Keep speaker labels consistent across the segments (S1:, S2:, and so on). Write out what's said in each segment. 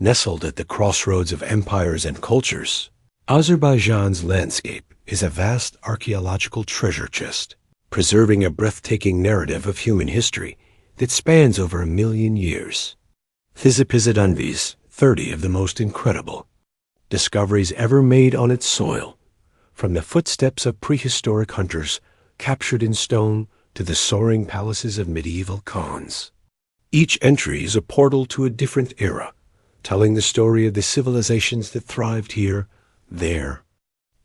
S1: Nestled at the crossroads of empires and cultures, Azerbaijan's landscape is a vast archaeological treasure chest, preserving a breathtaking narrative of human history that spans over 1,000,000 years. Visit unveils 30 of the most incredible discoveries ever made on its soil, from the footsteps of prehistoric hunters captured in stone to the soaring palaces of medieval khans. Each entry is a portal to a different era, telling the story of the civilizations that thrived here, their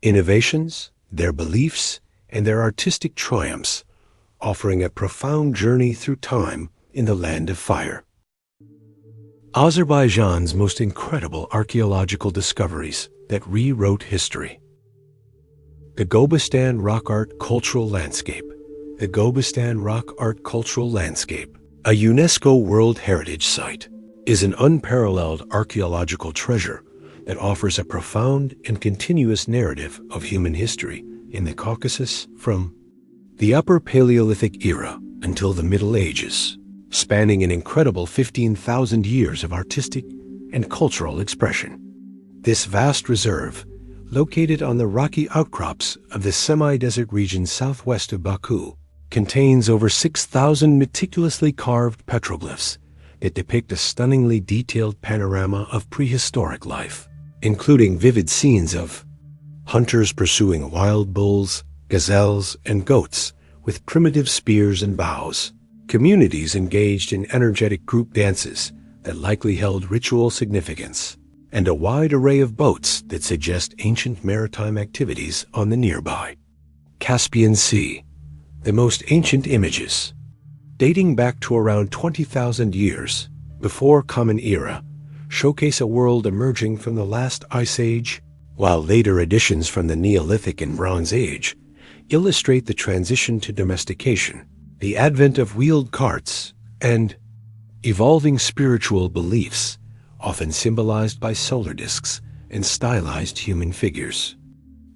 S1: innovations, their beliefs, and their artistic triumphs, offering a profound journey through time in the land of fire. Azerbaijan's most incredible archaeological discoveries that rewrote history. The Gobustan Rock Art Cultural Landscape. The Gobustan Rock Art Cultural Landscape, a UNESCO World Heritage Site, is an unparalleled archaeological treasure that offers a profound and continuous narrative of human history in the Caucasus from the Upper Paleolithic era until the Middle Ages, spanning an incredible 15,000 years of artistic and cultural expression. This vast reserve, located on the rocky outcrops of the semi-desert region southwest of Baku, contains over 6,000 meticulously carved petroglyphs that depict a stunningly detailed panorama of prehistoric life, including vivid scenes of hunters pursuing wild bulls, gazelles, and goats with primitive spears and bows, communities engaged in energetic group dances that likely held ritual significance, and a wide array of boats that suggest ancient maritime activities on the nearby Caspian Sea. The most ancient images, dating back to around 20,000 years before Common Era, showcase a world emerging from the last ice age, while later additions from the Neolithic and Bronze Age illustrate the transition to domestication, the advent of wheeled carts, and evolving spiritual beliefs, often symbolized by solar discs and stylized human figures.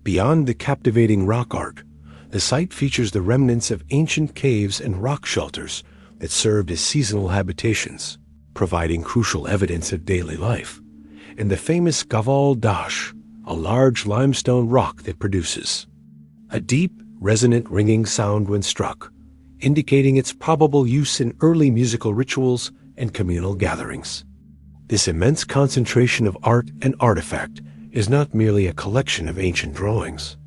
S1: Beyond the captivating rock art, the site features the remnants of ancient caves and rock shelters that served as seasonal habitations, providing crucial evidence of daily life, and the famous Gaval Dash, a large limestone rock that produces a deep, resonant ringing sound when struck, indicating its probable use in early musical rituals and communal gatherings. This immense concentration of art and artifact is not merely a collection of ancient drawings.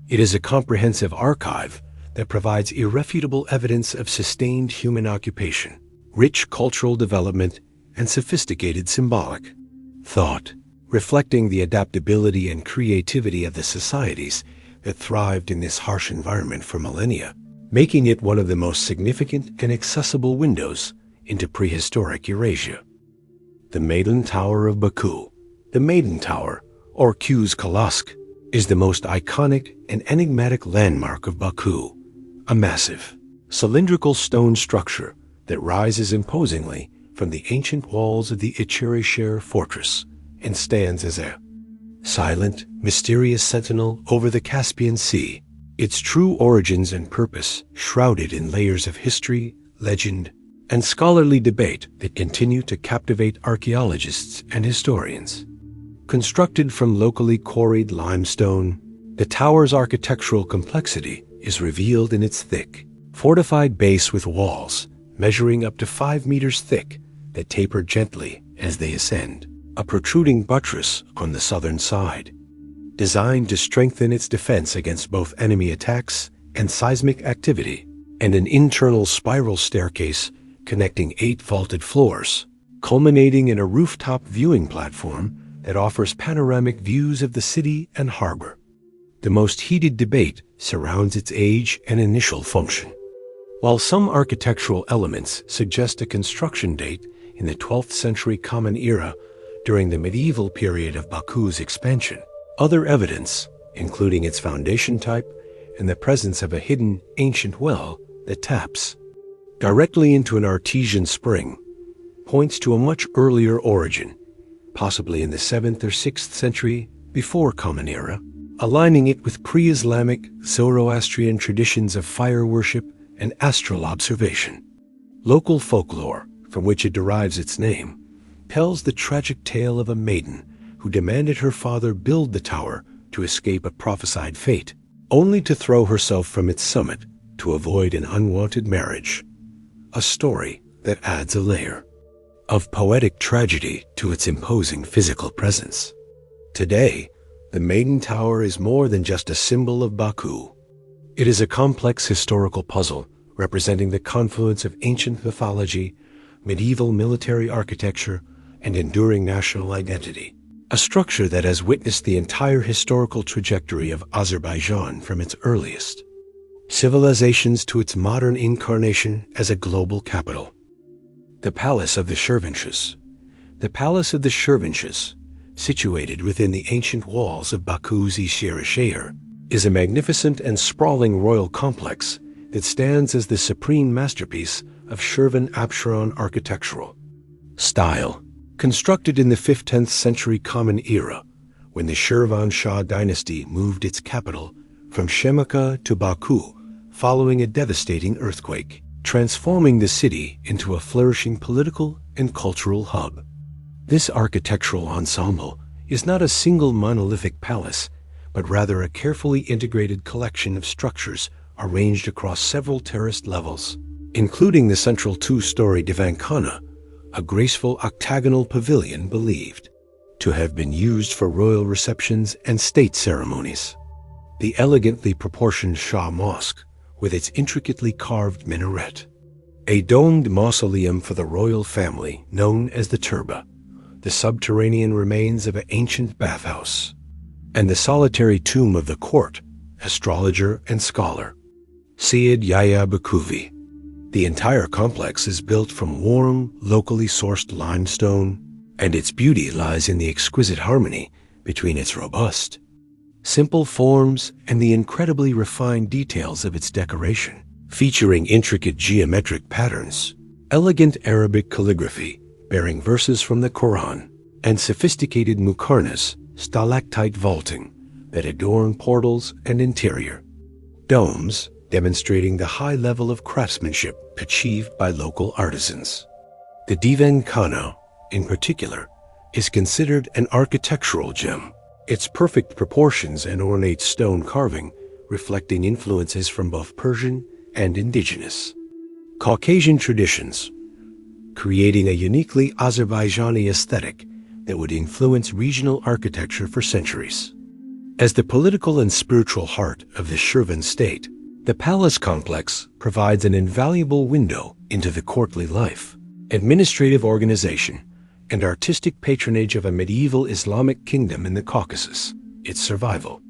S1: It is a comprehensive archive that provides irrefutable evidence of sustained human occupation, rich cultural development, and sophisticated symbolic thought, reflecting the adaptability and creativity of the societies that thrived in this harsh environment for millennia, making it one of the most significant and accessible windows into prehistoric Eurasia. The Maiden Tower of Baku. The Maiden Tower, or Q's Kalask, is the most iconic and enigmatic landmark of Baku, a massive, cylindrical stone structure that rises imposingly from the ancient walls of the Içerişehir fortress and stands as a silent, mysterious sentinel over the Caspian Sea, its true origins and purpose shrouded in layers of history, legend, and scholarly debate that continue to captivate archaeologists and historians. Constructed from locally quarried limestone, the tower's architectural complexity is revealed in its thick, fortified base with walls measuring up to 5 meters thick that taper gently as they ascend, a protruding buttress on the southern side, designed to strengthen its defense against both enemy attacks and seismic activity, and an internal spiral staircase connecting 8 vaulted floors, culminating in a rooftop viewing platform that offers panoramic views of the city and harbor. The most heated debate surrounds its age and initial function. While some architectural elements suggest a construction date in the 12th century Common Era during the medieval period of Baku's expansion, other evidence, including its foundation type and the presence of a hidden ancient well that taps directly into an artesian spring, points to a much earlier origin, possibly in the 7th or 6th century before Common Era, aligning it with pre-Islamic Zoroastrian traditions of fire worship and astral observation. Local folklore, from which it derives its name, tells the tragic tale of a maiden who demanded her father build the tower to escape a prophesied fate, only to throw herself from its summit to avoid an unwanted marriage. A story that adds a layer of poetic tragedy to its imposing physical presence. Today, the Maiden Tower is more than just a symbol of Baku. It is a complex historical puzzle representing the confluence of ancient mythology, medieval military architecture, and enduring national identity. A structure that has witnessed the entire historical trajectory of Azerbaijan from its earliest civilizations to its modern incarnation as a global capital. The Palace of the Shirvanshahs. The Palace of the Shirvanshahs, situated within the ancient walls of Baku's Shirvanshahs, is a magnificent and sprawling royal complex that stands as the supreme masterpiece of Shirvan architectural style. Constructed in the 5th-10th century Common Era, when the Shirvanshah dynasty moved its capital from Shemaka to Baku following a devastating earthquake, transforming the city into a flourishing political and cultural hub. This architectural ensemble is not a single monolithic palace, but rather a carefully integrated collection of structures arranged across several terraced levels, including the central 2-story Divankhana, a graceful octagonal pavilion believed to have been used for royal receptions and state ceremonies. The elegantly proportioned Shah Mosque, with its intricately carved minaret. A domed mausoleum for the royal family known as the Turba, the subterranean remains of an ancient bathhouse, and the solitary tomb of the court, astrologer and scholar, Sayyid Yahya Bakuvi. The entire complex is built from warm, locally sourced limestone, and its beauty lies in the exquisite harmony between its robust, simple forms and the incredibly refined details of its decoration, featuring intricate geometric patterns, elegant Arabic calligraphy bearing verses from the Quran, and sophisticated muqarnas, stalactite vaulting, that adorn portals and interior domes, demonstrating the high level of craftsmanship achieved by local artisans. The Divankhana, in particular, is considered an architectural gem, its perfect proportions and ornate stone carving reflecting influences from both Persian and indigenous Caucasian traditions, creating a uniquely Azerbaijani aesthetic that would influence regional architecture for centuries. As the political and spiritual heart of the Shirvan state, the palace complex provides an invaluable window into the courtly life, administrative organization, and artistic patronage of a medieval Islamic kingdom in the Caucasus, its survival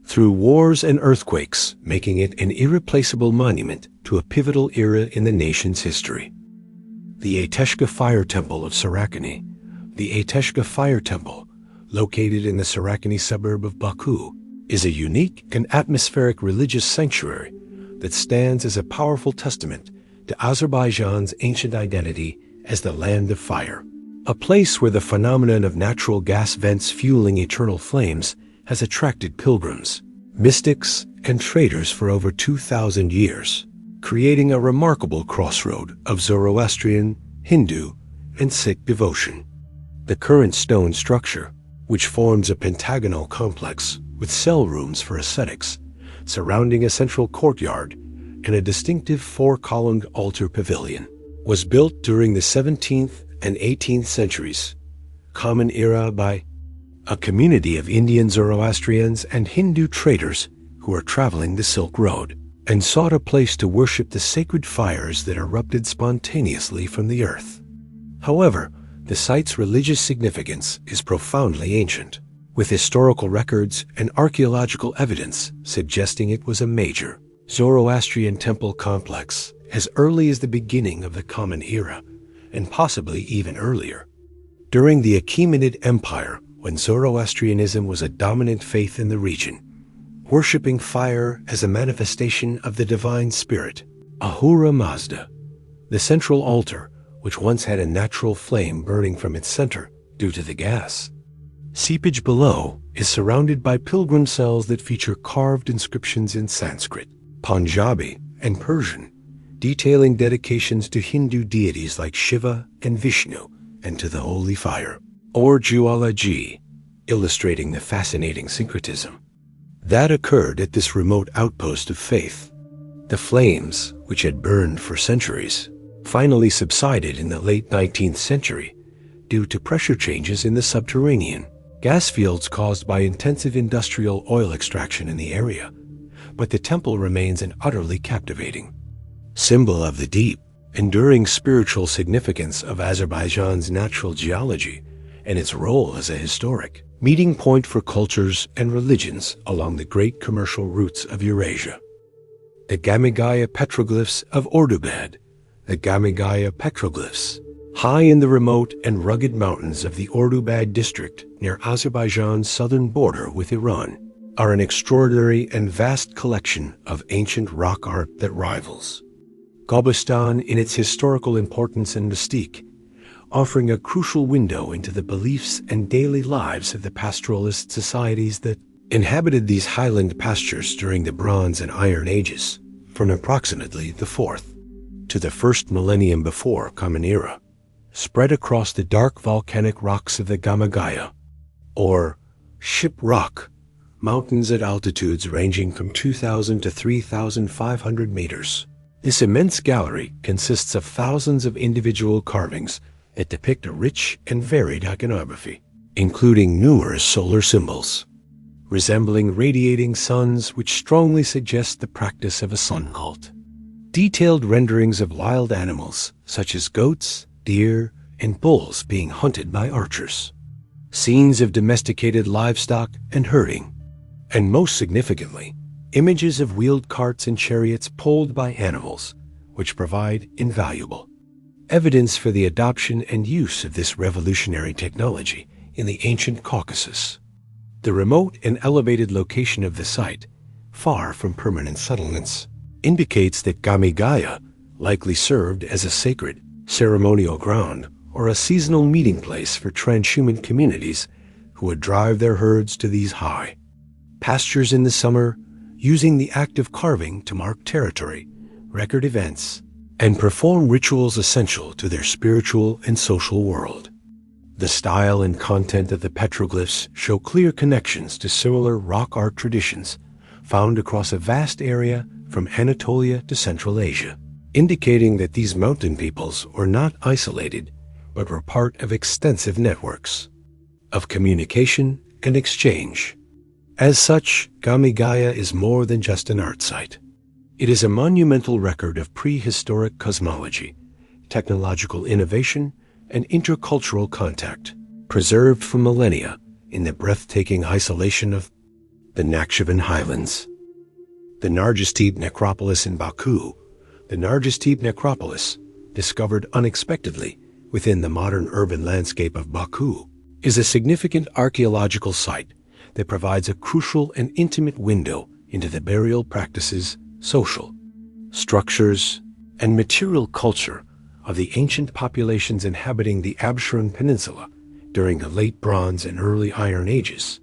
S1: through wars and earthquakes, making it an irreplaceable monument to a pivotal era in the nation's history. The Ateshgah Fire Temple of Sarakani. The Ateshgah Fire Temple, located in the Sarakani suburb of Baku, is a unique and atmospheric religious sanctuary that stands as a powerful testament to Azerbaijan's ancient identity as the land of fire, a place where the phenomenon of natural gas vents fueling eternal flames has attracted pilgrims, mystics, and traders for over 2,000 years, creating a remarkable crossroad of Zoroastrian, Hindu, and Sikh devotion. The current stone structure, which forms a pentagonal complex with cell rooms for ascetics, surrounding a central courtyard and a distinctive 4-columned altar pavilion, was built during the 17th and 18th centuries, Common Era, by a community of Indian Zoroastrians and Hindu traders who were traveling the Silk Road and sought a place to worship the sacred fires that erupted spontaneously from the earth. However, the site's religious significance is profoundly ancient, with historical records and archaeological evidence suggesting it was a major Zoroastrian temple complex as early as the beginning of the Common Era, and possibly even earlier. During the Achaemenid Empire, when Zoroastrianism was a dominant faith in the region, worshipping fire as a manifestation of the divine spirit, Ahura Mazda, the central altar, which once had a natural flame burning from its center due to the gas seepage below, is surrounded by pilgrim cells that feature carved inscriptions in Sanskrit, Punjabi, and Persian, detailing dedications to Hindu deities like Shiva and Vishnu, and to the holy fire, or Jualaji, illustrating the fascinating syncretism that occurred at this remote outpost of faith. The flames, which had burned for centuries, finally subsided in the late 19th century due to pressure changes in the subterranean gas fields caused by intensive industrial oil extraction in the area. But the temple remains an utterly captivating symbol of the deep, enduring spiritual significance of Azerbaijan's natural geology and its role as a historic meeting point for cultures and religions along the great commercial routes of Eurasia. The Gamigaya petroglyphs of Ordubad, the Gamigaya petroglyphs, high in the remote and rugged mountains of the Ordubad district near Azerbaijan's southern border with Iran, are an extraordinary and vast collection of ancient rock art that rivals Gobustan in its historical importance and mystique, offering a crucial window into the beliefs and daily lives of the pastoralist societies that inhabited these highland pastures during the Bronze and Iron Ages, from approximately the 4th to the 1st millennium before Common Era, spread across the dark volcanic rocks of the Gamigaya, or Ship Rock, mountains at altitudes ranging from 2,000 to 3,500 meters. This immense gallery consists of thousands of individual carvings that depict a rich and varied iconography, including numerous solar symbols, resembling radiating suns which strongly suggest the practice of a sun cult. Detailed renderings of wild animals, such as goats, deer, and bulls being hunted by archers. Scenes of domesticated livestock and herding. And most significantly, images of wheeled carts and chariots pulled by animals, which provide invaluable evidence for the adoption and use of this revolutionary technology in the ancient Caucasus. The remote and elevated location of the site, far from permanent settlements, indicates that Gamigaya likely served as a sacred, ceremonial ground or a seasonal meeting place for transhuman communities who would drive their herds to these high pastures in the summer, using the act of carving to mark territory, record events, and perform rituals essential to their spiritual and social world. The style and content of the petroglyphs show clear connections to similar rock art traditions found across a vast area from Anatolia to Central Asia, indicating that these mountain peoples were not isolated, but were part of extensive networks of communication and exchange. As such, Gamigaya is more than just an art site. It is a monumental record of prehistoric cosmology, technological innovation, and intercultural contact, preserved for millennia in the breathtaking isolation of the Nakhchivan Highlands. The Nargis Necropolis in Baku, the Nargis Necropolis, discovered unexpectedly within the modern urban landscape of Baku, is a significant archaeological site that provides a crucial and intimate window into the burial practices, social structures, and material culture of the ancient populations inhabiting the Absheron Peninsula during the late Bronze and early Iron Ages,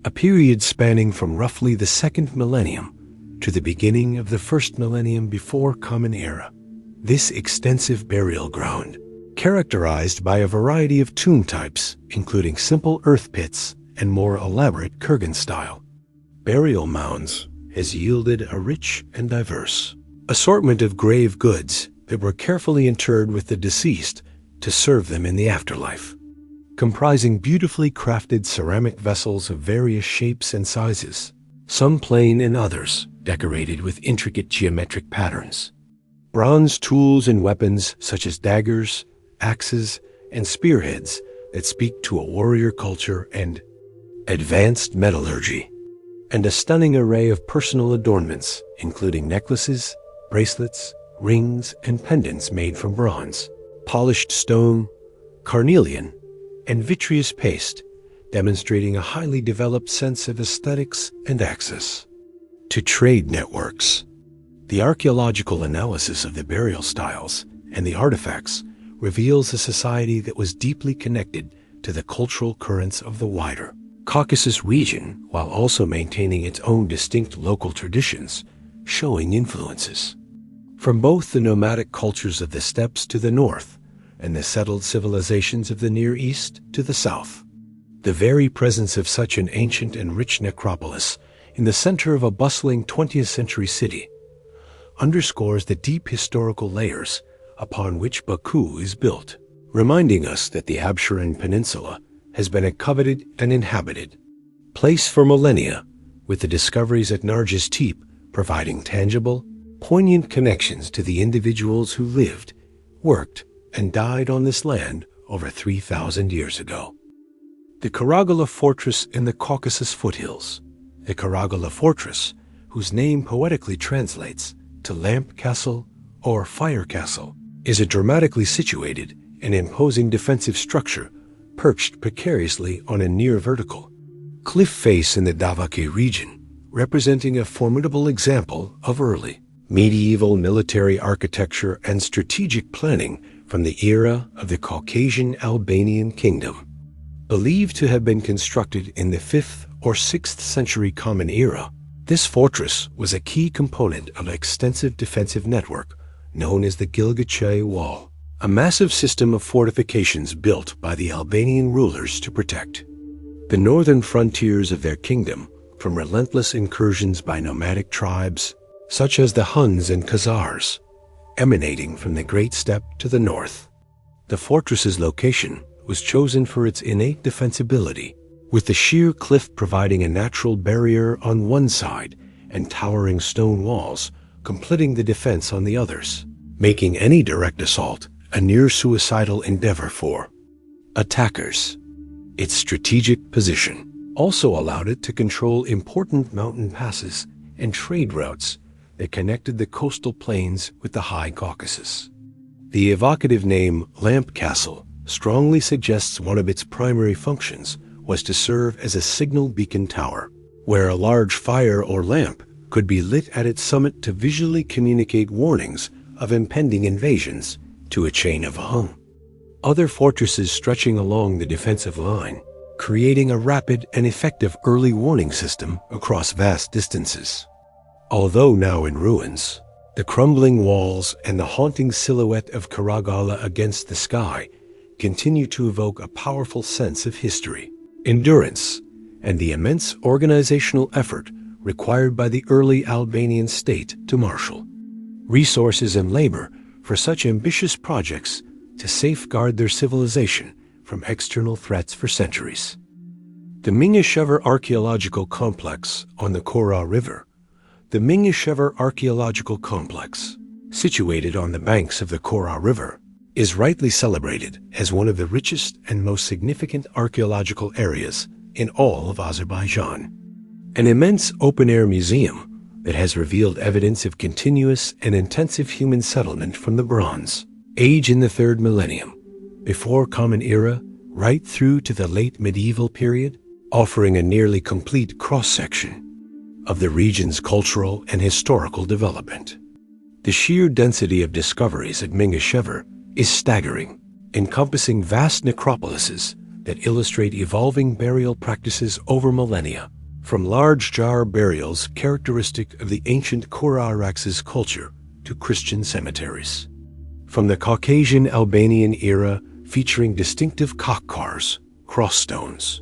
S1: a period spanning from roughly the 2nd millennium to the beginning of the 1st millennium before Common Era. This extensive burial ground, characterized by a variety of tomb types, including simple earth pits and more elaborate Kurgan-style burial mounds, has yielded a rich and diverse assortment of grave goods that were carefully interred with the deceased to serve them in the afterlife, comprising beautifully crafted ceramic vessels of various shapes and sizes, some plain and others decorated with intricate geometric patterns. Bronze tools and weapons such as daggers, axes, and spearheads that speak to a warrior culture and advanced metallurgy, and a stunning array of personal adornments, including necklaces, bracelets, rings, and pendants made from bronze, polished stone, carnelian, and vitreous paste, demonstrating a highly developed sense of aesthetics and access to trade networks. The archaeological analysis of the burial styles and the artifacts reveals a society that was deeply connected to the cultural currents of the wider Caucasus region, while also maintaining its own distinct local traditions, showing influences from both the nomadic cultures of the steppes to the north and the settled civilizations of the Near East to the south. The very presence of such an ancient and rich necropolis in the center of a bustling 20th century city underscores the deep historical layers upon which Baku is built, reminding us that the Absheron Peninsula has been a coveted and inhabited place for millennia, with the discoveries at Nargis Tepe providing tangible, poignant connections to the individuals who lived, worked, and died on this land over 3,000 years ago. The Chiraggala fortress in the Caucasus foothills. The Chiraggala fortress, whose name poetically translates to lamp castle or fire castle, is a dramatically situated and imposing defensive structure perched precariously on a near-vertical cliff face in the Davaki region, representing a formidable example of early medieval military architecture and strategic planning from the era of the Caucasian Albanian kingdom. Believed to have been constructed in the 5th or 6th century Common Era, this fortress was a key component of an extensive defensive network known as the Gilgilchay Wall, a massive system of fortifications built by the Albanian rulers to protect the northern frontiers of their kingdom from relentless incursions by nomadic tribes such as the Huns and Khazars, emanating from the Great Steppe to the north. The fortress's location was chosen for its innate defensibility, with the sheer cliff providing a natural barrier on one side and towering stone walls completing the defense on the others, making any direct assault a near-suicidal endeavor for attackers. Its strategic position also allowed it to control important mountain passes and trade routes that connected the coastal plains with the High Caucasus. The evocative name Lamp Castle strongly suggests one of its primary functions was to serve as a signal beacon tower, where a large fire or lamp could be lit at its summit to visually communicate warnings of impending invasions to a chain of other fortresses stretching along the defensive line, creating a rapid and effective early warning system across vast distances. Although now in ruins, the crumbling walls and the haunting silhouette of Chiraggala against the sky continue to evoke a powerful sense of history, endurance, and the immense organizational effort required by the early Albanian state to marshal resources and labor for such ambitious projects to safeguard their civilization from external threats for centuries. The Mingecevir Archaeological Complex on the Kora River. The Mingecevir Archaeological Complex, situated on the banks of the Kora River, is rightly celebrated as one of the richest and most significant archaeological areas in all of Azerbaijan. An immense open-air museum that has revealed evidence of continuous and intensive human settlement from the Bronze Age in the 3rd millennium, before Common Era, right through to the late medieval period, offering a nearly complete cross-section of the region's cultural and historical development. The sheer density of discoveries at Mingecevir is staggering, encompassing vast necropolises that illustrate evolving burial practices over millennia, from large jar burials characteristic of the ancient Kora-Araxes culture to Christian cemeteries. From the Caucasian Albanian era featuring distinctive Khachkars, crossstones,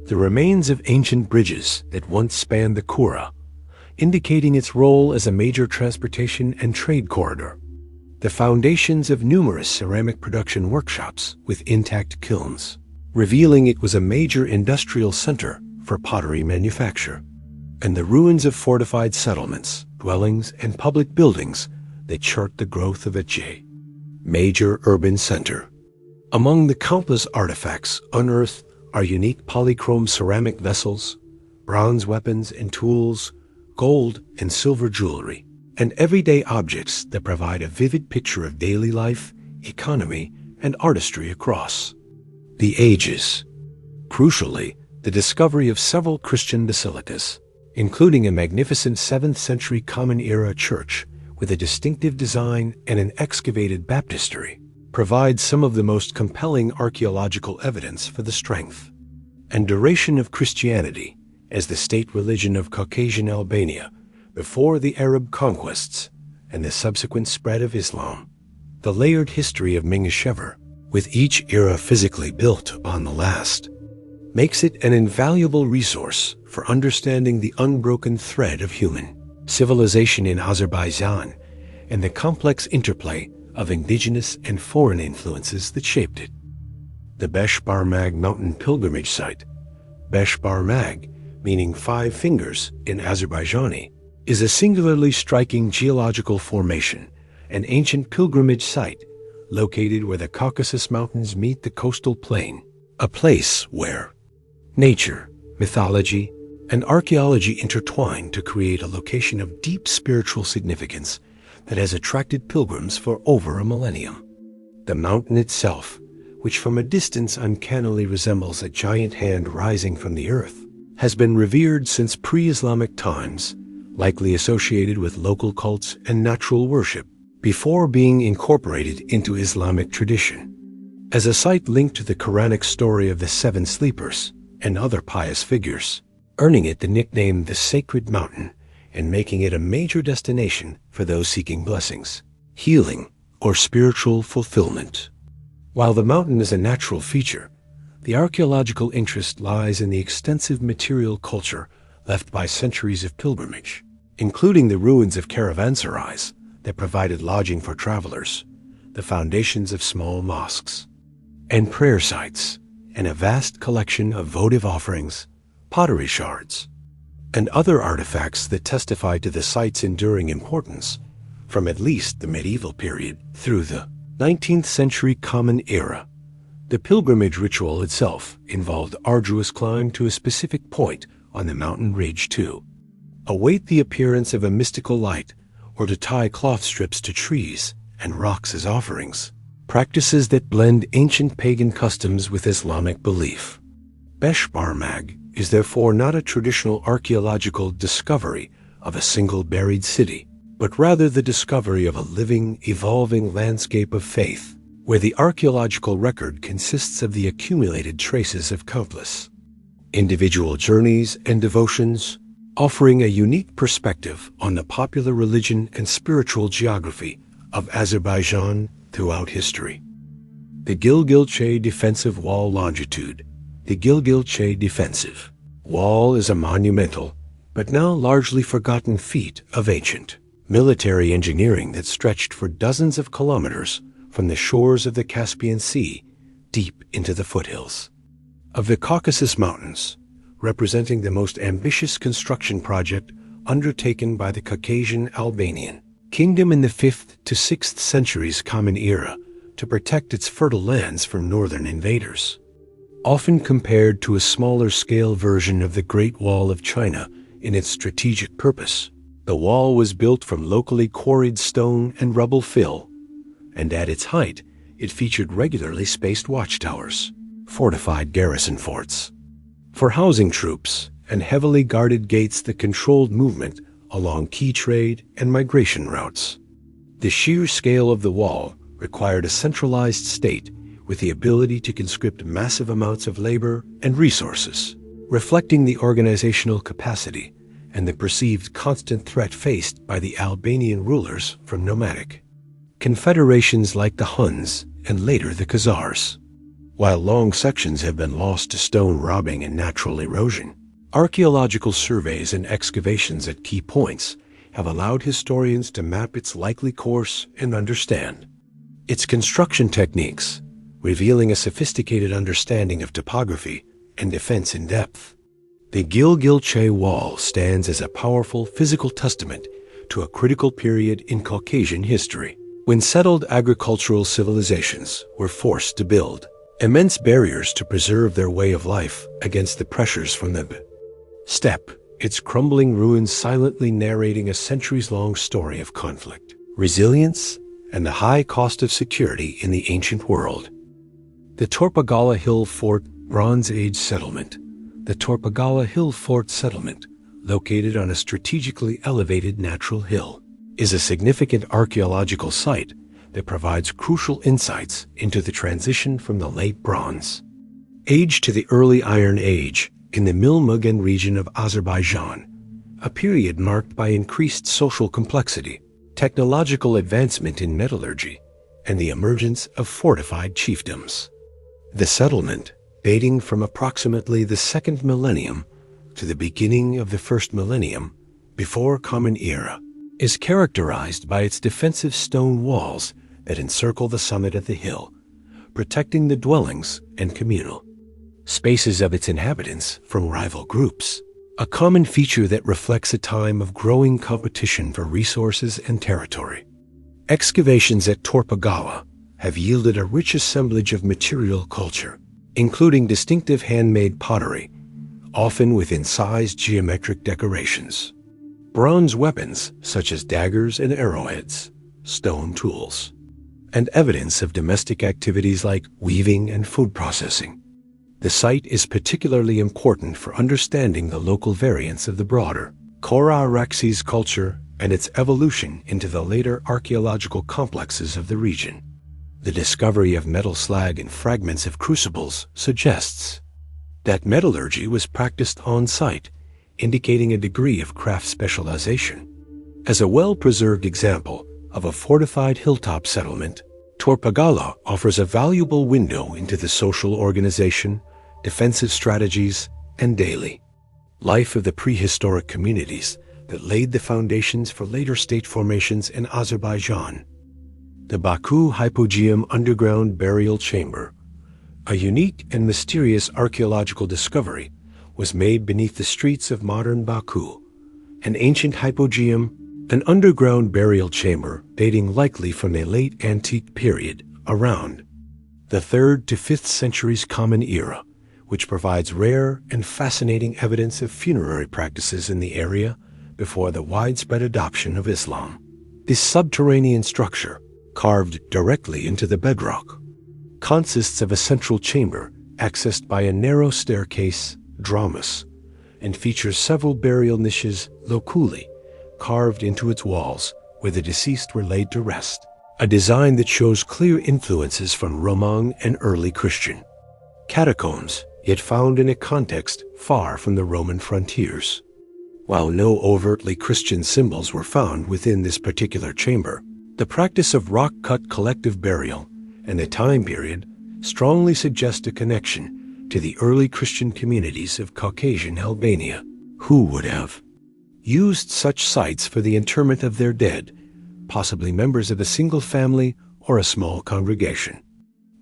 S1: the remains of ancient bridges that once spanned the Kura, indicating its role as a major transportation and trade corridor, the foundations of numerous ceramic production workshops with intact kilns, revealing it was a major industrial center for pottery manufacture, and the ruins of fortified settlements, dwellings, and public buildings that chart the growth of a major urban center. Among the countless artifacts unearthed are unique polychrome ceramic vessels, bronze weapons and tools, gold and silver jewelry, and everyday objects that provide a vivid picture of daily life, economy, and artistry across the ages. Crucially, the discovery of several Christian basilicas, including a magnificent 7th century Common Era church with a distinctive design and an excavated baptistery, provides some of the most compelling archaeological evidence for the strength and duration of Christianity as the state religion of Caucasian Albania before the Arab conquests and the subsequent spread of Islam. The layered history of Mingecevir with each era physically built upon the last, makes it an invaluable resource for understanding the unbroken thread of human civilization in Azerbaijan and the complex interplay of indigenous and foreign influences that shaped it. The Beshbarmag mountain pilgrimage site, Beshbarmag, meaning 5 fingers in Azerbaijani, is a singularly striking geological formation, an ancient pilgrimage site located where the Caucasus Mountains meet the coastal plain, a place where nature, mythology, and archaeology intertwine to create a location of deep spiritual significance that has attracted pilgrims for over a millennium. The mountain itself, which from a distance uncannily resembles a giant hand rising from the earth, has been revered since pre-Islamic times, likely associated with local cults and natural worship, before being incorporated into Islamic tradition. As a site linked to the Quranic story of the 7 sleepers and other pious figures, earning it the nickname the Sacred Mountain and making it a major destination for those seeking blessings, healing, or spiritual fulfillment. While the mountain is a natural feature, the archaeological interest lies in the extensive material culture left by centuries of pilgrimage, including the ruins of caravanserais that provided lodging for travelers, the foundations of small mosques, and prayer sites, and a vast collection of votive offerings, pottery shards, and other artifacts that testify to the site's enduring importance from at least the medieval period through the 19th century Common Era. The pilgrimage ritual itself involved arduous climb to a specific point on the mountain ridge to await the appearance of a mystical light or to tie cloth strips to trees and rocks as offerings, practices that blend ancient pagan customs with Islamic belief. Beshbarmag is therefore not a traditional archaeological discovery of a single buried city, but rather the discovery of a living, evolving landscape of faith, where the archaeological record consists of the accumulated traces of countless individual journeys and devotions, offering a unique perspective on the popular religion and spiritual geography of Azerbaijan throughout history. The Gilgilchay Defensive Wall Longitude. The Gilgilchay Defensive Wall is a monumental, but now largely forgotten feat of ancient military engineering that stretched for dozens of kilometers from the shores of the Caspian Sea deep into the foothills of the Caucasus Mountains, representing the most ambitious construction project undertaken by the Caucasian Albanian kingdom in the 5th to 6th centuries Common Era to protect its fertile lands from northern invaders. Often compared to a smaller-scale version of the Great Wall of China in its strategic purpose, the wall was built from locally quarried stone and rubble fill, and at its height, it featured regularly spaced watchtowers, fortified garrison forts for housing troops, and heavily guarded gates that controlled movement along key trade and migration routes. The sheer scale of the wall required a centralized state with the ability to conscript massive amounts of labor and resources, reflecting the organizational capacity and the perceived constant threat faced by the Albanian rulers from nomadic confederations like the Huns and later the Khazars. While long sections have been lost to stone robbing and natural erosion, archaeological surveys and excavations at key points have allowed historians to map its likely course and understand its construction techniques, revealing a sophisticated understanding of topography and defense in depth. The Gilgilchay Wall stands as a powerful physical testament to a critical period in Caucasian history, when settled agricultural civilizations were forced to build immense barriers to preserve their way of life against the pressures from the steppe, its crumbling ruins silently narrating a centuries-long story of conflict, resilience, and the high cost of security in the ancient world. The Torpaggala Hill Fort Bronze Age Settlement. The Torpaggala Hill Fort Settlement, located on a strategically elevated natural hill, is a significant archaeological site that provides crucial insights into the transition from the late Bronze Age to the early Iron Age in the Milmugan region of Azerbaijan, a period marked by increased social complexity, technological advancement in metallurgy, and the emergence of fortified chiefdoms. The settlement, dating from approximately the 2nd millennium to the beginning of the 1st millennium before Common Era, is characterized by its defensive stone walls that encircle the summit of the hill, protecting the dwellings and communal spaces of its inhabitants from rival groups, a common feature that reflects a time of growing competition for resources and territory. Excavations at Torpaggala have yielded a rich assemblage of material culture, including distinctive handmade pottery, often with incised geometric decorations, bronze weapons such as daggers and arrowheads, stone tools, and evidence of domestic activities like weaving and food processing. The site is particularly important for understanding the local variants of the broader Kora-Araxes culture and its evolution into the later archaeological complexes of the region. The discovery of metal slag and fragments of crucibles suggests that metallurgy was practiced on-site, indicating a degree of craft specialization. As a well-preserved example of a fortified hilltop settlement, Torpaggala offers a valuable window into the social organization, defensive strategies, and daily life of the prehistoric communities that laid the foundations for later state formations in Azerbaijan. The Baku hypogeum underground burial chamber, a unique and mysterious archaeological discovery, was made beneath the streets of modern Baku. An ancient hypogeum, an underground burial chamber dating likely from the late antique period, around the 3rd to 5th centuries Common Era, which provides rare and fascinating evidence of funerary practices in the area before the widespread adoption of Islam. This subterranean structure, carved directly into the bedrock, consists of a central chamber accessed by a narrow staircase, dromos, and features several burial niches, loculi, carved into its walls where the deceased were laid to rest, a design that shows clear influences from Roman and early Christian catacombs, yet found in a context far from the Roman frontiers. While no overtly Christian symbols were found within this particular chamber, the practice of rock-cut collective burial and the time period strongly suggest a connection to the early Christian communities of Caucasian Albania, who would have used such sites for the interment of their dead, possibly members of a single family or a small congregation.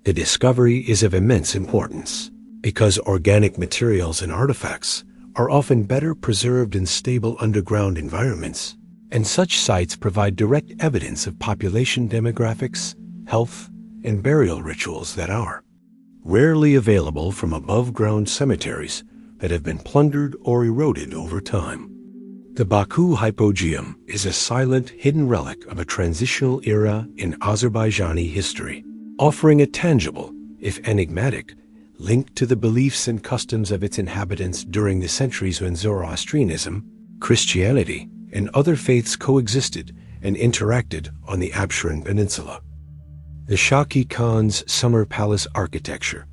S1: The discovery is of immense importance, because organic materials and artifacts are often better preserved in stable underground environments, and such sites provide direct evidence of population demographics, health, and burial rituals that are rarely available from above-ground cemeteries that have been plundered or eroded over time. The Baku hypogeum is a silent, hidden relic of a transitional era in Azerbaijani history, offering a tangible, if enigmatic, linked to the beliefs and customs of its inhabitants during the centuries when Zoroastrianism, Christianity, and other faiths coexisted and interacted on the Absheron Peninsula. The Shaki Khan's summer palace architecture,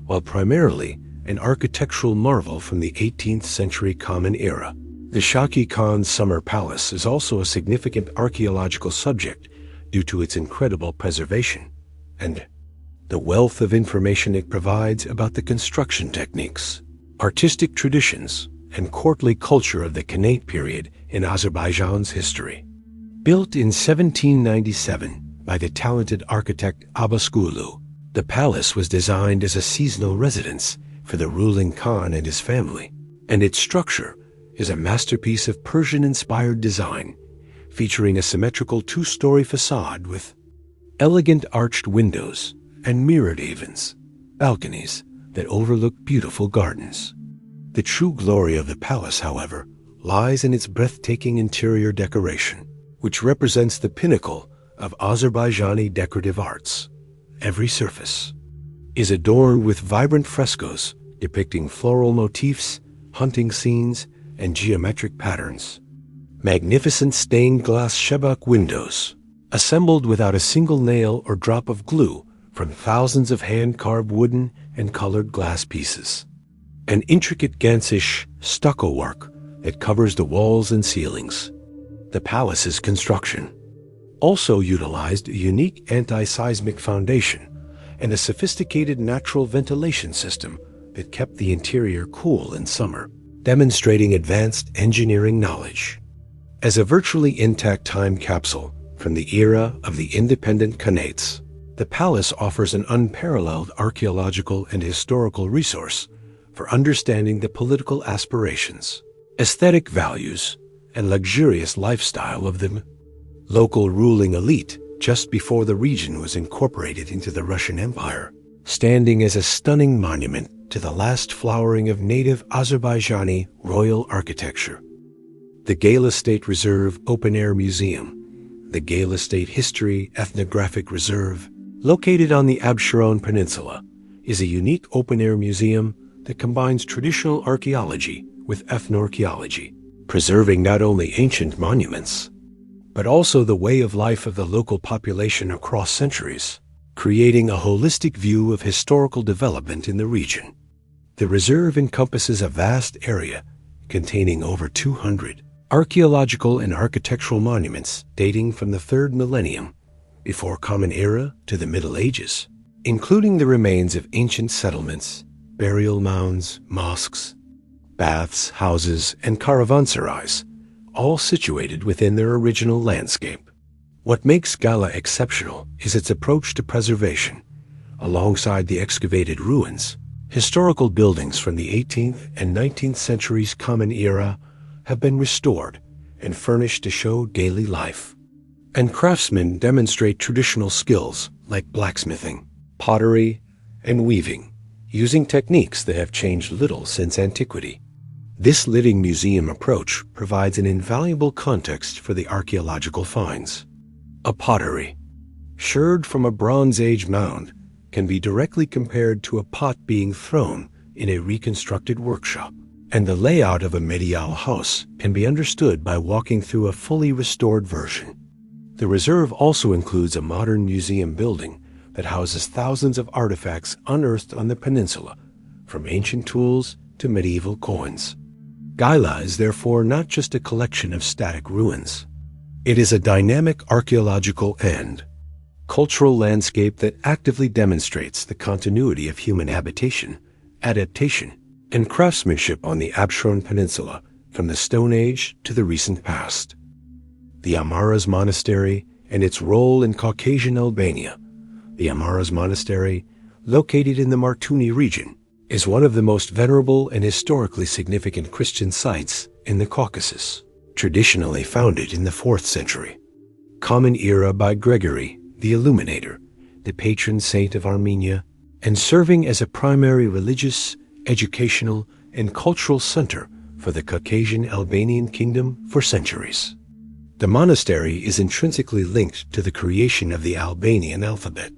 S1: while primarily an architectural marvel from the 18th century Common Era, the Shaki Khan's summer palace is also a significant archaeological subject due to its incredible preservation and the wealth of information it provides about the construction techniques, artistic traditions, and courtly culture of the Khanate period in Azerbaijan's history. Built in 1797 by the talented architect Abbasgulu, the palace was designed as a seasonal residence for the ruling Khan and his family, and its structure is a masterpiece of Persian-inspired design, featuring a symmetrical two-story facade with elegant arched windows and mirrored avens, balconies that overlook beautiful gardens. The true glory of the palace, however, lies in its breathtaking interior decoration, which represents the pinnacle of Azerbaijani decorative arts. Every surface is adorned with vibrant frescoes depicting floral motifs, hunting scenes, and geometric patterns. Magnificent stained glass shebak windows, assembled without a single nail or drop of glue from thousands of hand-carved wooden and colored glass pieces. An intricate Gansish stucco work that covers the walls and ceilings. The palace's construction also utilized a unique anti-seismic foundation and a sophisticated natural ventilation system that kept the interior cool in summer, demonstrating advanced engineering knowledge. As a virtually intact time capsule from the era of the independent Khanates, the palace offers an unparalleled archaeological and historical resource for understanding the political aspirations, aesthetic values, and luxurious lifestyle of the local ruling elite just before the region was incorporated into the Russian Empire, standing as a stunning monument to the last flowering of native Azerbaijani royal architecture. The Gala State Reserve Open-Air Museum, the Gala State History Ethnographic Reserve, located on the Absheron Peninsula, is a unique open-air museum that combines traditional archaeology with ethnoarchaeology, preserving not only ancient monuments, but also the way of life of the local population across centuries, creating a holistic view of historical development in the region. The reserve encompasses a vast area containing over 200 archaeological and architectural monuments dating from the 3rd millennium before Common Era to the Middle Ages, including the remains of ancient settlements, burial mounds, mosques, baths, houses, and caravanserais, all situated within their original landscape. What makes Gala exceptional is its approach to preservation. Alongside the excavated ruins, historical buildings from the 18th and 19th centuries Common Era have been restored and furnished to show daily life. And craftsmen demonstrate traditional skills like blacksmithing, pottery, and weaving, using techniques that have changed little since antiquity. This living museum approach provides an invaluable context for the archaeological finds. A pottery, shirred from a Bronze Age mound, can be directly compared to a pot being thrown in a reconstructed workshop, and the layout of a medieval house can be understood by walking through a fully restored version. The reserve also includes a modern museum building that houses thousands of artifacts unearthed on the peninsula, from ancient tools to medieval coins. Gala is therefore not just a collection of static ruins. It is a dynamic archaeological and cultural landscape that actively demonstrates the continuity of human habitation, adaptation, and craftsmanship on the Absheron Peninsula from the Stone Age to the recent past. The Amaras Monastery and its role in Caucasian Albania. The Amaras Monastery, located in the Martuni region, is one of the most venerable and historically significant Christian sites in the Caucasus, traditionally founded in the 4th century. Common Era by Gregory the Illuminator, the patron saint of Armenia, and serving as a primary religious, educational, and cultural center for the Caucasian Albanian kingdom for centuries. The monastery is intrinsically linked to the creation of the Albanian alphabet.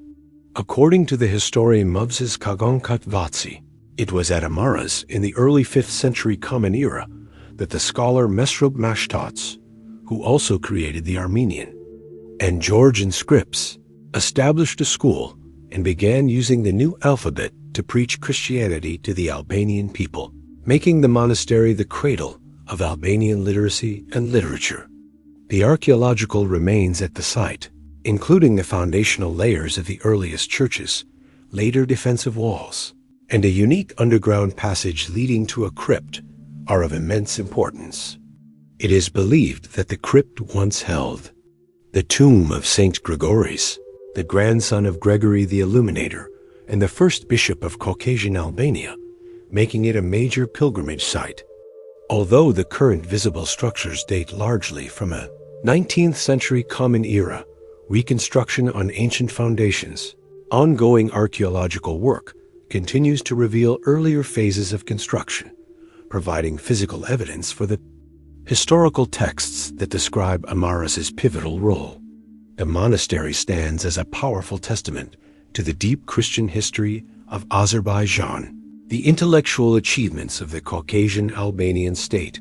S1: According to the historian Moses Kagonkatvatsi, it was at Amaras in the early 5th century Common Era that the scholar Mesrop Mashtats, who also created the Armenian and Georgian scripts, established a school and began using the new alphabet to preach Christianity to the Albanian people, making the monastery the cradle of Albanian literacy and literature. The archaeological remains at the site, including the foundational layers of the earliest churches, later defensive walls, and a unique underground passage leading to a crypt, are of immense importance. It is believed that the crypt once held the tomb of Saint Gregoris, the grandson of Gregory the Illuminator and the first bishop of Caucasian Albania, making it a major pilgrimage site. Although the current visible structures date largely from a 19th century Common Era reconstruction on ancient foundations, ongoing archaeological work continues to reveal earlier phases of construction, providing physical evidence for the historical texts that describe Amaras's pivotal role. The monastery stands as a powerful testament to the deep Christian history of Azerbaijan, the intellectual achievements of the Caucasian Albanian state,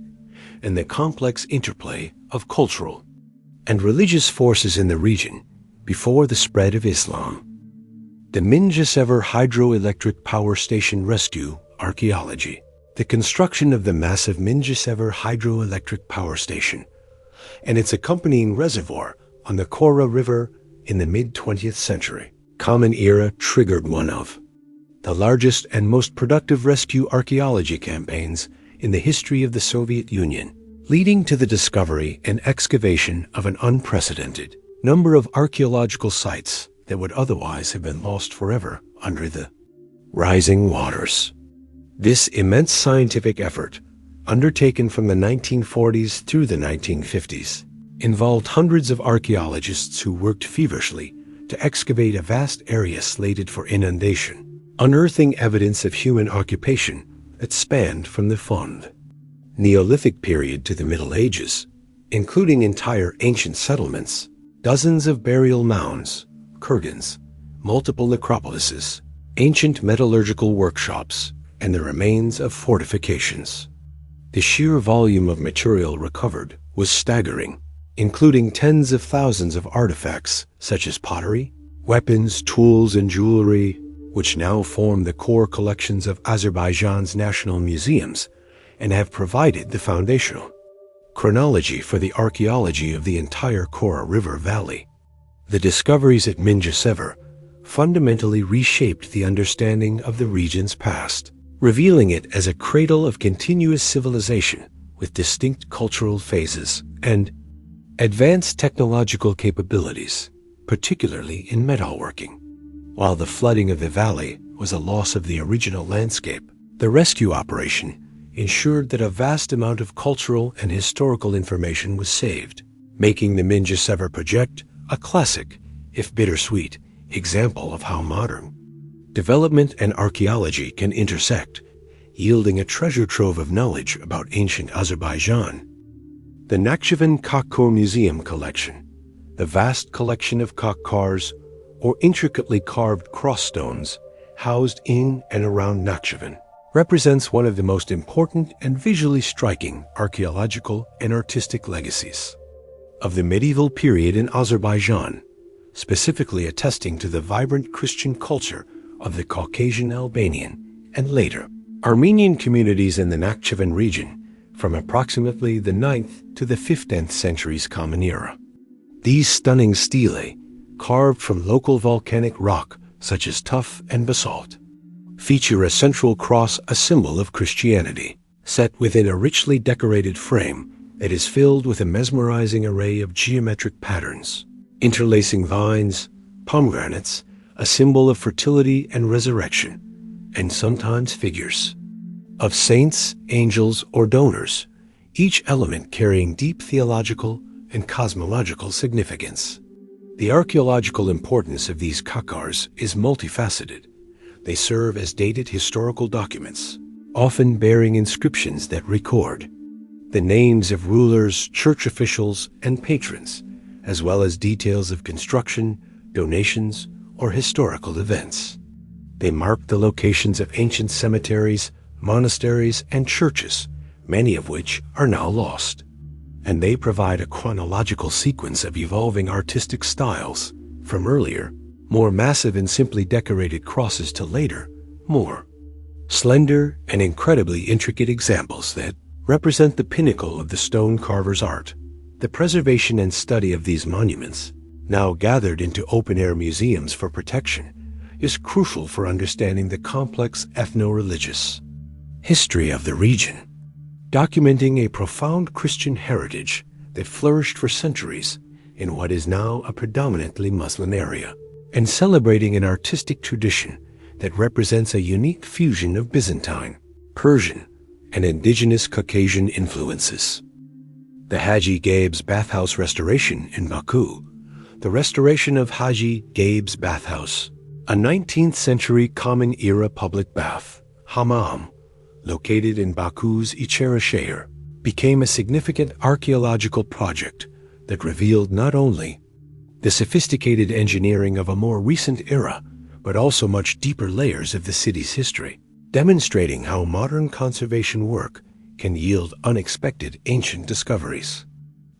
S1: and the complex interplay of cultural and religious forces in the region before the spread of Islam. The Mingecevir hydroelectric power station rescue archaeology. The construction of the massive Mingecevir hydroelectric power station and its accompanying reservoir on the Kora River in the mid-20th century. Common Era triggered one of the largest and most productive rescue archaeology campaigns in the history of the Soviet Union, leading to the discovery and excavation of an unprecedented number of archaeological sites that would otherwise have been lost forever under the rising waters. This immense scientific effort, undertaken from the 1940s through the 1950s, involved hundreds of archaeologists who worked feverishly to excavate a vast area slated for inundation, unearthing evidence of human occupation that spanned from the Fond Neolithic period to the Middle Ages, including entire ancient settlements, dozens of burial mounds, kurgans, multiple necropolises, ancient metallurgical workshops, and the remains of fortifications. The sheer volume of material recovered was staggering, including tens of thousands of artifacts such as pottery, weapons, tools, and jewelry, which now form the core collections of Azerbaijan's national museums and have provided the foundational chronology for the archaeology of the entire Kora River Valley. The discoveries at Mingecevir fundamentally reshaped the understanding of the region's past, revealing it as a cradle of continuous civilization with distinct cultural phases and advanced technological capabilities, particularly in metalworking. While the flooding of the valley was a loss of the original landscape, the rescue operation ensured that a vast amount of cultural and historical information was saved, making the Mingecevir project a classic, if bittersweet, example of how modern development and archaeology can intersect, yielding a treasure trove of knowledge about ancient Azerbaijan. The Nakhchivan Khachkar Museum collection, the vast collection of Khachkars, or intricately carved crossstones housed in and around Nakhchivan, represents one of the most important and visually striking archaeological and artistic legacies of the medieval period in Azerbaijan, specifically attesting to the vibrant Christian culture of the Caucasian Albanian and later Armenian communities in the Nakhchivan region from approximately the 9th to the 15th centuries Common Era. These stunning stelae, carved from local volcanic rock such as tuff and basalt, feature a central cross, a symbol of Christianity, set within a richly decorated frame that is filled with a mesmerizing array of geometric patterns, interlacing vines, pomegranates, a symbol of fertility and resurrection, and sometimes figures of saints, angels, or donors, each element carrying deep theological and cosmological significance. The archaeological importance of these Khachkars is multifaceted. They serve as dated historical documents, often bearing inscriptions that record the names of rulers, church officials, and patrons, as well as details of construction, donations, or historical events. They mark the locations of ancient cemeteries, monasteries, and churches, many of which are now lost. And they provide a chronological sequence of evolving artistic styles, from earlier, more massive and simply decorated crosses to later, more slender and incredibly intricate examples that represent the pinnacle of the stone carver's art. The preservation and study of these monuments, now gathered into open-air museums for protection, is crucial for understanding the complex ethno-religious history of the region, documenting a profound Christian heritage that flourished for centuries in what is now a predominantly Muslim area, and celebrating an artistic tradition that represents a unique fusion of Byzantine, Persian, and indigenous Caucasian influences. The Haji Gayib's bathhouse restoration in Baku, the restoration of Haji Gayib's bathhouse, a 19th century Common Era public bath, hammam, located in Baku's Ichera, became a significant archaeological project that revealed not only the sophisticated engineering of a more recent era, but also much deeper layers of the city's history, demonstrating how modern conservation work can yield unexpected ancient discoveries.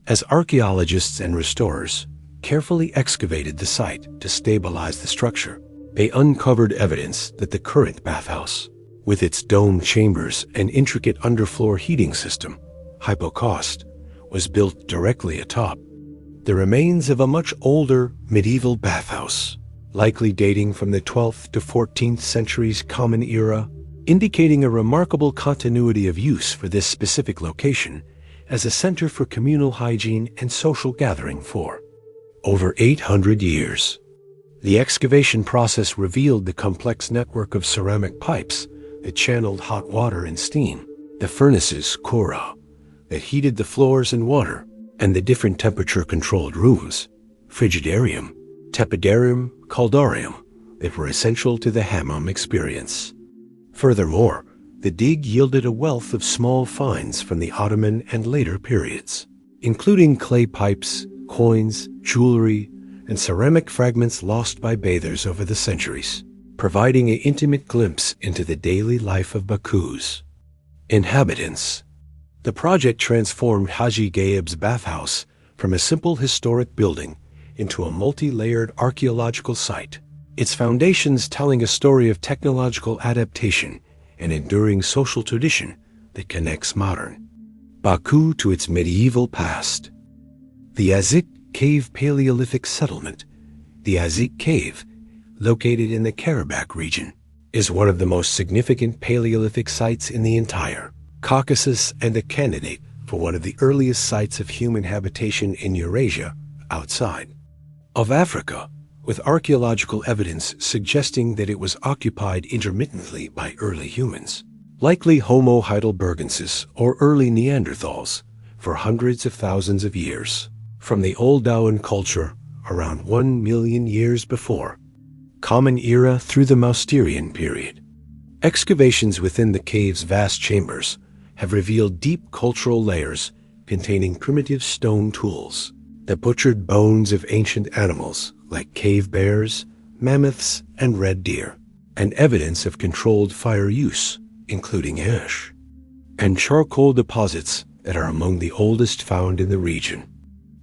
S1: As archaeologists and restorers carefully excavated the site to stabilize the structure, they uncovered evidence that the current bathhouse, with its domed chambers and intricate underfloor heating system, hypogeum, was built directly atop the remains of a much older medieval bathhouse, likely dating from the 12th to 14th centuries Common Era, indicating a remarkable continuity of use for this specific location as a center for communal hygiene and social gathering for over 800 years. The excavation process revealed the complex network of ceramic pipes that channeled hot water and steam, the furnaces, kora, that heated the floors and water, and the different temperature-controlled rooms, frigidarium, tepidarium, caldarium, that were essential to the hammam experience. Furthermore, the dig yielded a wealth of small finds from the Ottoman and later periods, including clay pipes, coins, jewelry, and ceramic fragments lost by bathers over the centuries, providing an intimate glimpse into the daily life of Baku's inhabitants. The project transformed Haji Gayib's bathhouse from a simple historic building into a multi-layered archaeological site, its foundations telling a story of technological adaptation and enduring social tradition that connects modern Baku to its medieval past. The Azykh Cave Paleolithic settlement, the Azykh Cave, located in the Karabakh region, is one of the most significant Paleolithic sites in the entire Caucasus and a candidate for one of the earliest sites of human habitation in Eurasia outside of Africa, with archaeological evidence suggesting that it was occupied intermittently by early humans, likely Homo heidelbergensis or early Neanderthals, for hundreds of thousands of years, from the Old Dowan culture around 1 million years before Common Era through the Mousterian period. Excavations within the cave's vast chambers have revealed deep cultural layers containing primitive stone tools, the butchered bones of ancient animals like cave bears, mammoths, and red deer, and evidence of controlled fire use, including ash and charcoal deposits that are among the oldest found in the region.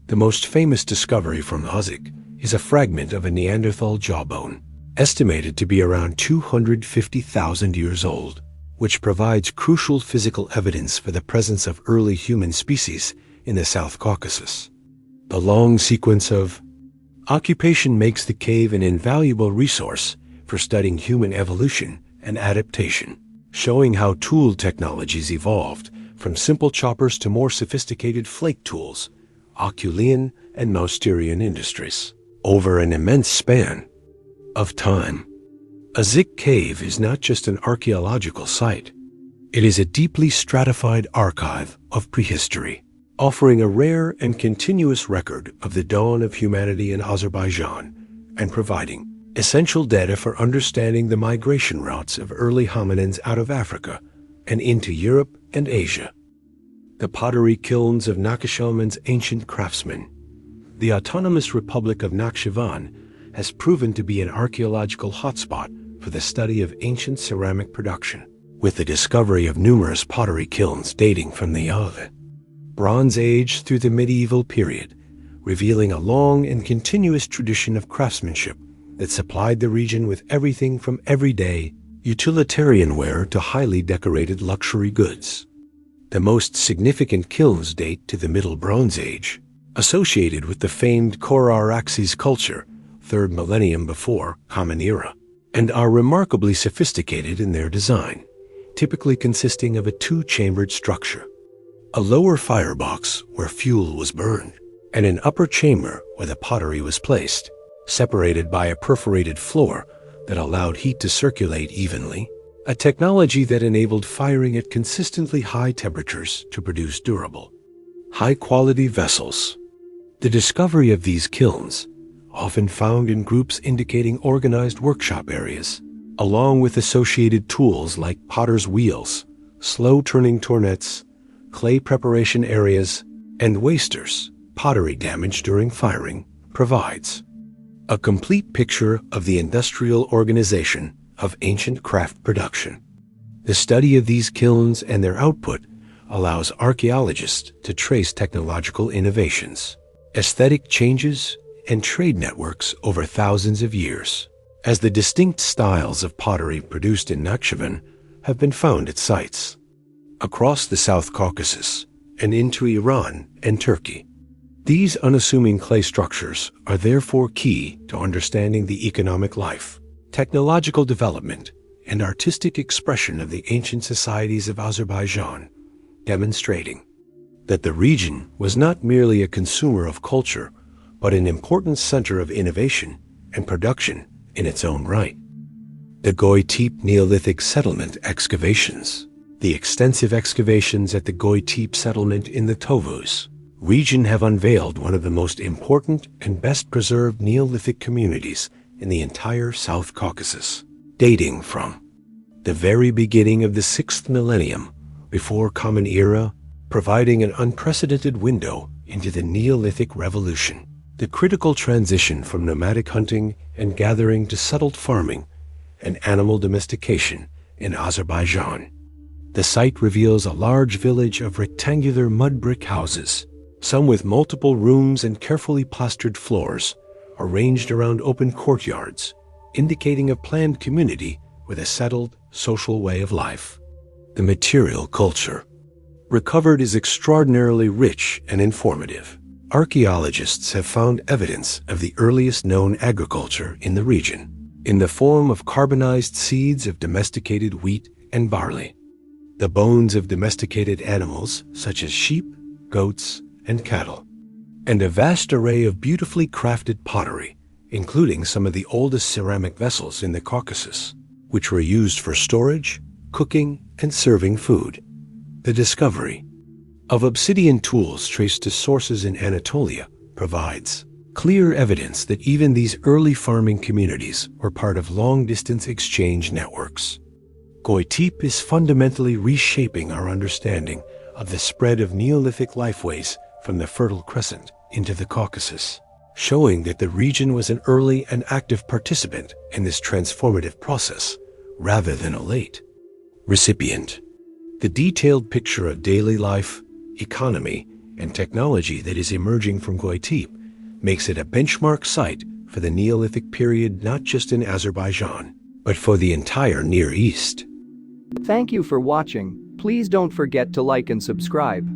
S1: The most famous discovery from Azykh is a fragment of a Neanderthal jawbone, estimated to be around 250,000 years old, which provides crucial physical evidence for the presence of early human species in the South Caucasus. The long sequence of occupation makes the cave an invaluable resource for studying human evolution and adaptation, showing how tool technologies evolved from simple choppers to more sophisticated flake tools, Acheulean and Mousterian industries, over an immense span of time. Azykh Cave is not just an archaeological site. It is a deeply stratified archive of prehistory, offering a rare and continuous record of the dawn of humanity in Azerbaijan and providing essential data for understanding the migration routes of early hominins out of Africa and into Europe and Asia. The pottery kilns of Nakhchivan's ancient craftsmen. The Autonomous Republic of Nakhchivan has proven to be an archaeological hotspot for the study of ancient ceramic production, with the discovery of numerous pottery kilns dating from the Bronze Age through the medieval period, revealing a long and continuous tradition of craftsmanship that supplied the region with everything from everyday utilitarian wear to highly decorated luxury goods. The most significant kilns date to the Middle Bronze Age, associated with the famed Kora-Araxes culture, 3rd millennium before Common Era, and are remarkably sophisticated in their design, typically consisting of a 2-chambered structure, a lower firebox where fuel was burned, and an upper chamber where the pottery was placed, separated by a perforated floor that allowed heat to circulate evenly, a technology that enabled firing at consistently high temperatures to produce durable, high-quality vessels. The discovery of these kilns, often found in groups indicating organized workshop areas, along with associated tools like potter's wheels, slow-turning tornets, clay preparation areas, and wasters, pottery damage during firing, provides a complete picture of the industrial organization of ancient craft production. The study of these kilns and their output allows archaeologists to trace technological innovations, aesthetic changes, and trade networks over thousands of years, as the distinct styles of pottery produced in Nakhchivan have been found at sites across the South Caucasus and into Iran and Turkey. These unassuming clay structures are therefore key to understanding the economic life, technological development, and artistic expression of the ancient societies of Azerbaijan, demonstrating that the region was not merely a consumer of culture, but an important center of innovation and production in its own right. The Goytepe Neolithic settlement excavations. The extensive excavations at the Goytepe settlement in the Tovuz region have unveiled one of the most important and best preserved Neolithic communities in the entire South Caucasus, dating from the very beginning of the 6th millennium before Common Era, providing an unprecedented window into the Neolithic revolution, the critical transition from nomadic hunting and gathering to settled farming and animal domestication in Azerbaijan. The site reveals a large village of rectangular mud brick houses, some with multiple rooms and carefully plastered floors, arranged around open courtyards, indicating a planned community with a settled social way of life. The material culture recovered is extraordinarily rich and informative. Archaeologists have found evidence of the earliest known agriculture in the region, in the form of carbonized seeds of domesticated wheat and barley, the bones of domesticated animals such as sheep, goats, and cattle, and a vast array of beautifully crafted pottery, including some of the oldest ceramic vessels in the Caucasus, which were used for storage, cooking, and serving food. The discovery of obsidian tools traced to sources in Anatolia provides clear evidence that even these early farming communities were part of long-distance exchange networks. Goytepe is fundamentally reshaping our understanding of the spread of Neolithic lifeways from the Fertile Crescent into the Caucasus, showing that the region was an early and active participant in this transformative process, rather than a late recipient. The detailed picture of daily life, economy, and technology that is emerging from Goytepe makes it a benchmark site for the Neolithic period not just in Azerbaijan, but for the entire Near East.
S2: Thank you for watching. Please don't forget to like and subscribe.